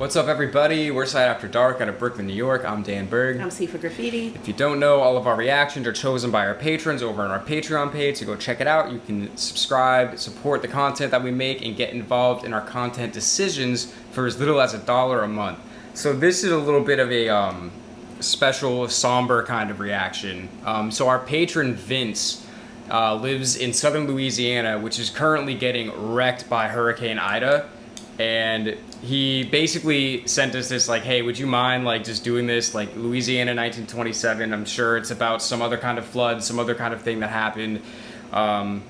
What's up, everybody? We're Side After Dark out of Brooklyn, New York. I'm Dan Berg. I'm C for Graffiti. If you don't know, all of our reactions are chosen by our patrons over on our Patreon page, so go check it out. You can subscribe, support the content that we make, and get involved in our content decisions for as little as $1 a month. So this is a little bit of a special, somber kind of reaction. So our patron Vince lives in southern Louisiana, which is currently getting wrecked by Hurricane Ida. And he basically sent us this, like, hey, would you mind, like, just doing this, like, Louisiana 1927? I'm sure it's about some other kind of flood, some other kind of thing that happened.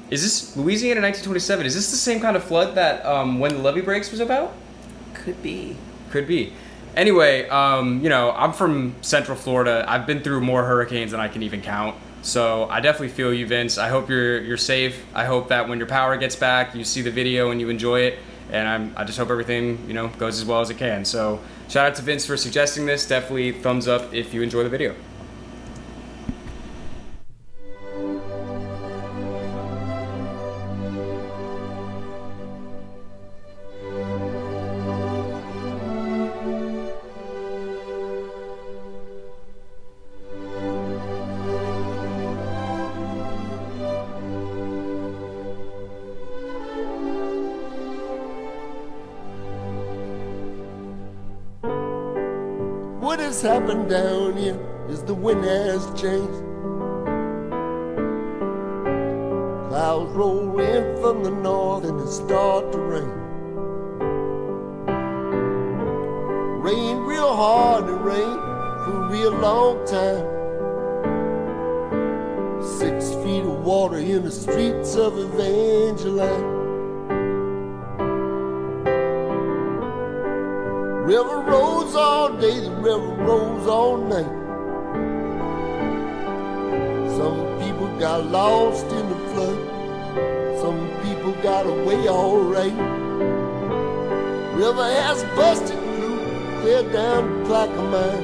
Is this Louisiana 1927? Is this the same kind of flood that When the Levee Breaks was about? Could be. Could be. Anyway, you know, I'm from Central Florida. I've been through more hurricanes than I can even count. So I definitely feel you, Vince. I hope you're safe. I hope that when your power gets back, you see the video and you enjoy it. And I just hope everything, you know, goes as well as it can. So shout out to Vince for suggesting this. Definitely thumbs up if you enjoy the video. What has happened down here is the wind has changed. Clouds roll in from the north and it start to rain. Rain real hard and rain for a real long time. 6 feet of water in the streets of Evangeline. River rolls all day, the river rolls all night. Some people got lost in the flood. Some people got away all right. River has busted through, clear down the Plaquemine.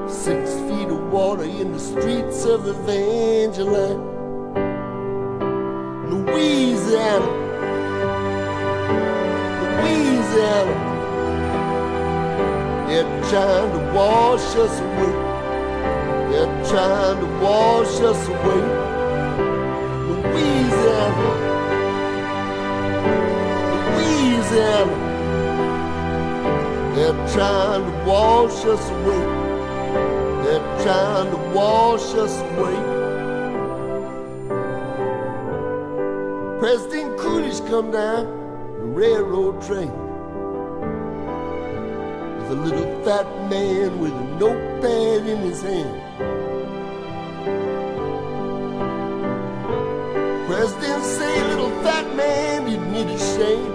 6 feet of water in the streets of Evangeline. Louisiana. They're trying to wash us away. They're trying to wash us away. Louisiana. They're trying to wash us away. They're trying to wash us away. President Coolidge come down the railroad train. A little fat man with a notepad in his hand. President say, little fat man, you need a shame.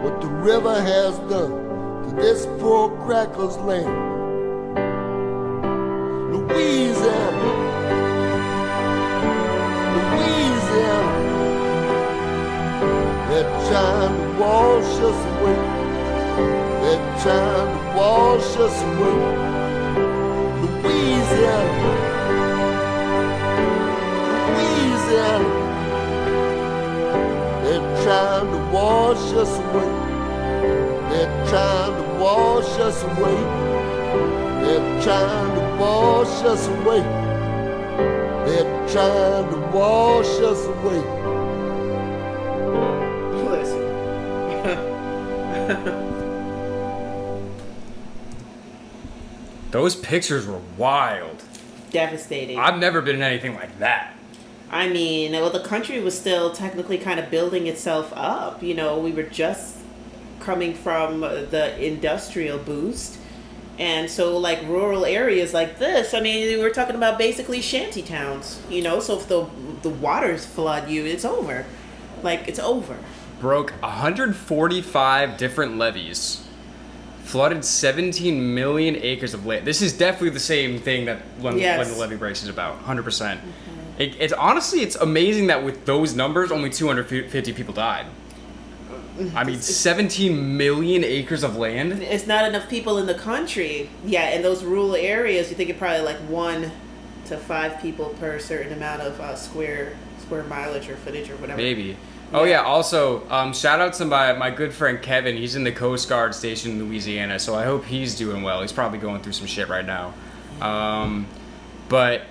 What the river has done to this poor cracker's land. Louisiana. They're trying to wash us away. They're trying to wash us away. Louisiana. They're trying to wash us away. They're trying to wash us away. They're trying to wash us away. They're trying to wash us away. Listen. Those pictures were wild. Devastating. I've never been in anything like that. I mean, well, the country was still technically kind of building itself up. You know, we were just coming from the industrial boost. And so, like, rural areas like this, I mean, we're talking about basically shanty towns, you know? So if the waters flood you, it's over. Like, it's over. Broke 145 different levees. Flooded 17 million acres of land. This is definitely the same thing that when the levee breaks is about, 100%. Mm-hmm. It's honestly, it's amazing that with those numbers, only 250 people died. I mean, 17 million acres of land? It's not enough people in the country. Yeah, in those rural areas, you think it probably like 1 to 5 people per certain amount of square mileage or footage or whatever. Maybe. Oh yeah. Also, shout out to my good friend Kevin. He's in the Coast Guard station in Louisiana, so I hope he's doing well. He's probably going through some shit right now. But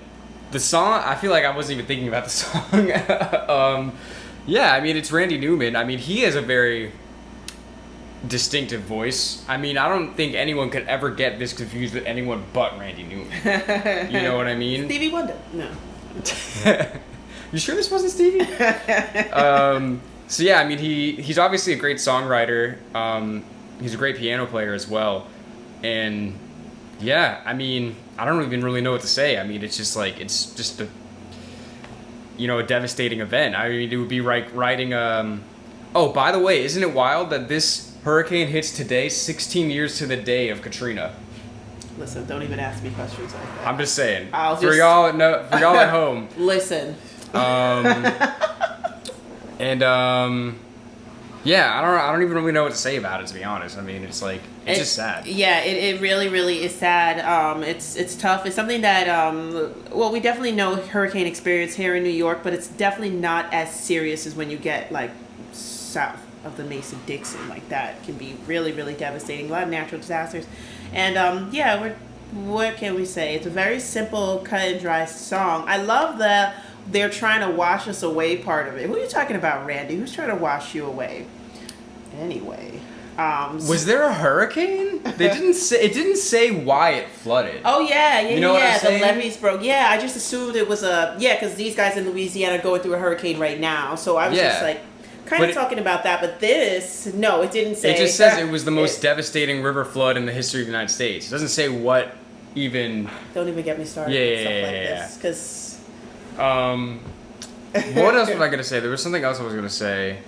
the song, I feel like I wasn't even thinking about the song. Yeah, I mean, it's Randy Newman. I mean, he has a very distinctive voice. I mean, I don't think anyone could ever get this confused with anyone but Randy Newman. You know what I mean? Stevie Wonder. No. You sure this wasn't Stevie? So yeah, I mean, he's obviously a great songwriter. He's a great piano player as well. And yeah, I mean, I don't even really know what to say. I mean, it's just a, a devastating event. I mean, it would be like writing, oh, by the way, isn't it wild that this hurricane hits today, 16 years to the day of Katrina? Listen, don't even ask me questions like that. I'm just saying. For y'all at home. Listen. Yeah, I don't even really know what to say about it, to be honest. I mean, it's just sad. Yeah, it really, really is sad. It's tough. It's something that, well, we definitely know hurricane experience here in New York, but it's definitely not as serious as when you get, like, south of the Mason-Dixon. Like, that can be really, really devastating. A lot of natural disasters. And, yeah, what can we say? It's a very simple, cut and dry song. I love the they're trying to wash us away part of it. Who are you talking about, Randy? Who's trying to wash you away? Anyway. Was there a hurricane? It didn't say why it flooded. Oh, yeah. You know what I'm saying? The levees broke. Yeah, I just assumed it was because these guys in Louisiana are going through a hurricane right now. So I was just like, kind of talking about that. But no, it didn't say. It just says it was the most devastating river flood in the history of the United States. It doesn't say what even. Don't even get me started with stuff like this. Because. What else was I going to say? There was something else I was going to say.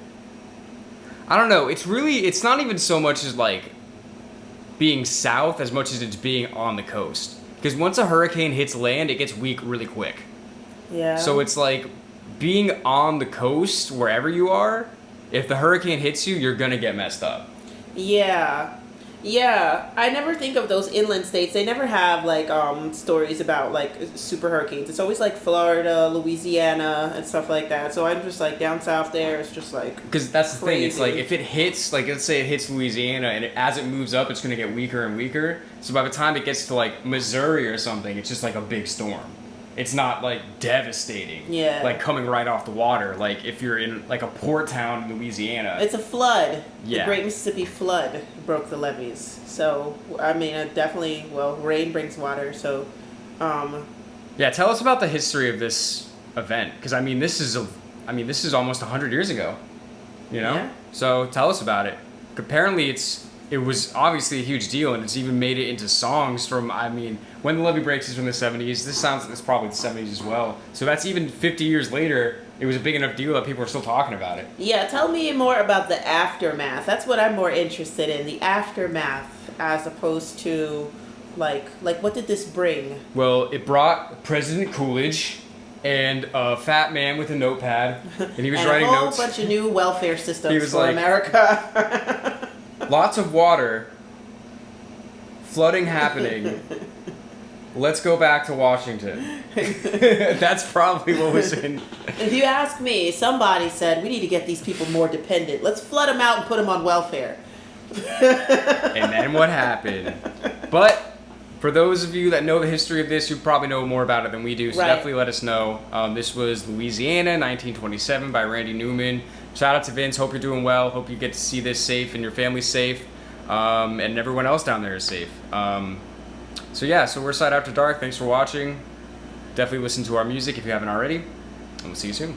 I don't know. It's not even so much as like being south as much as it's being on the coast. Because once a hurricane hits land, it gets weak really quick. Yeah. So it's like being on the coast, wherever you are, if the hurricane hits you, you're going to get messed up. Yeah. Yeah, I never think of those inland states. They never have like stories about like super hurricanes. It's always like Florida, Louisiana, and stuff like that. So I'm just like down south there. It's just like because that's the thing. It's like if it hits, like let's say it hits Louisiana, and as it moves up, it's gonna get weaker and weaker. So by the time it gets to like Missouri or something, it's just like a big storm. It's not like devastating. Yeah. Like coming right off the water. Like if you're in like a port town in Louisiana. It's a flood. Yeah. The Great Mississippi Flood broke the levees. So I mean, rain brings water. So. Yeah. Tell us about the history of this event, because I mean, this is almost 100 years ago. You know. Yeah. So tell us about it. Apparently, it was obviously a huge deal, and it's even made it into songs from, I mean, When the Levee Breaks is from the 70s. It's probably the 70s as well. So that's even 50 years later, it was a big enough deal that people are still talking about it. Yeah, tell me more about the aftermath. That's what I'm more interested in, the aftermath, as opposed to, like what did this bring? Well, it brought President Coolidge and a fat man with a notepad, and he was writing notes. And a whole bunch of new welfare systems for like, America. Lots of water, flooding happening. Let's go back to Washington. That's probably what was in. If you ask me, somebody said we need to get these people more dependent. Let's flood them out and put them on welfare. And then what happened? But for those of you that know the history of this, you probably know more about it than we do. So definitely let us know. This was Louisiana, 1927, by Randy Newman. Shout out to Vince. Hope you're doing well. Hope you get to see this safe and your family's safe. And everyone else down there is safe. So we're S.A.D After Dark. Thanks for watching. Definitely listen to our music if you haven't already. And we'll see you soon.